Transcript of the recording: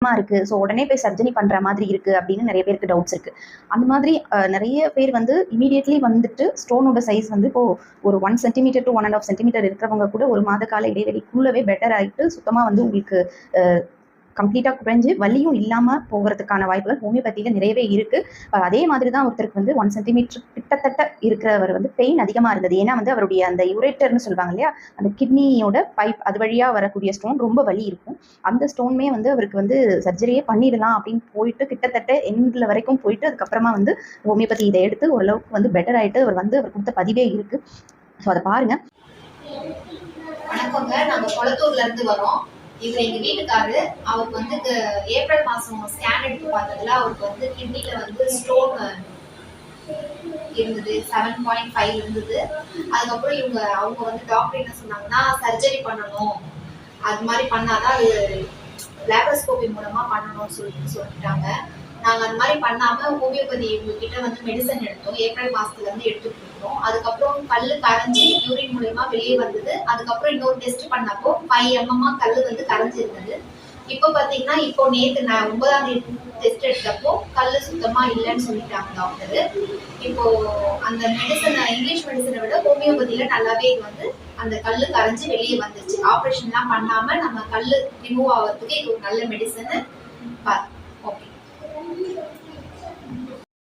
அதிகமாக இருக்குது, ஸோ உடனே போய் சர்ஜரி பண்ணுற மாதிரி இருக்குது அப்படின்னு நிறைய பேருக்கு டவுட்ஸ் இருக்குது. அந்த மாதிரி நிறைய பேர் வந்து இமீடியட்லி வந்துட்டு ஸ்டோனோட சைஸ் வந்து இப்போது ஒரு 1 சென்டிமீட்டர் to 1.5 சென்டிமீட்டர் இருக்கிறவங்க கூட ஒரு மாத கால இடைவெளிக்குள்ளவே பெட்டர் ஆகிட்டு சுத்தமாக வந்து உங்களுக்கு கம்ப்ளீட்டாக குறைஞ்சு வலியும் இல்லாமல் போகிறதுக்கான வாய்ப்புகள் ஹோமியோபதியில் நிறையவே இருக்குது. அதே மாதிரி தான் ஒருத்தருக்கு வந்து 1 சென்டிமீட்டர் கிட்டத்தட்ட இருக்கிறவர் வந்து பெயின் அதிகமாக இருந்தது. ஏன்னா வந்து அவருடைய அந்த யூரேட்டர்னு சொல்லுவாங்க இல்லையா, அந்த கிட்னியோட பைப் அது வழியாக வரக்கூடிய ஸ்டோன் ரொம்ப வலி இருக்கும். அந்த ஸ்டோனுமே வந்து அவருக்கு வந்து சர்ஜரியே பண்ணிடலாம் அப்படின்னு போயிட்டு கிட்டத்தட்ட எண்டில் வரைக்கும் போயிட்டு அதுக்கப்புறமா வந்து ஹோமியோபதி இதை எடுத்து ஓரளவுக்கு வந்து பெட்டர் ஆகிட்டு அவர் வந்து அவர் கொடுத்த பதிவே இருக்குது. ஸோ அதை பாருங்கள். வணக்கங்க, நாங்கள் கொளத்தூர்லேருந்து வரோம். இவர் எங்கள் வீட்டுக்காரு. அவருக்கு வந்து ஏப்ரல் மாதம் ஸ்கேன் எடுத்து பார்த்ததுல அவருக்கு வந்து கிட்னியில் வந்து ஸ்டோன் இருந்தது, 7.5 இருந்தது. அதுக்கப்புறம் அவங்க வந்து டாக்டர் என்ன சொன்னாங்கன்னா சர்ஜரி பண்ணணும், அது மாதிரி பண்ணாதான் அது லேப்ரோஸ்கோபி மூலமா பண்ணணும்னு சொல்லிட்டாங்க. நாங்கள் அந்த மாதிரி பண்ணாமல் ஹோமியோபதி இவங்ககிட்ட வந்து மெடிசன் எடுத்தோம். ஏப்ரல் மாதத்துலேருந்து எடுத்துட்டு இருக்கோம். அதுக்கப்புறம் கல் கரைஞ்சி யூரின் மூலயமா வெளியே வந்தது. அதுக்கப்புறம் இன்னொரு டெஸ்ட் பண்ணப்போ 5 mm கல் வந்து கரைஞ்சி இருந்தது. இப்போ பார்த்தீங்கன்னா இப்போ நேற்று நான் 9ஆம் தேதி டெஸ்ட் எடுத்தப்போ கல் சுத்தமாக இல்லைன்னு சொல்லிட்டாங்க டாக்டரு. இப்போ அந்த மெடிசனை இங்கிலீஷ் மெடிசனை விட ஹோமியோபதியில் நல்லாவே வந்து அந்த கல் கரைஞ்சி வெளியே வந்துருச்சு. ஆப்ரேஷன்லாம் பண்ணாமல் நம்ம கல் ரிமூவ் ஆகிறதுக்கு இது ஒரு நல்ல மெடிசன்.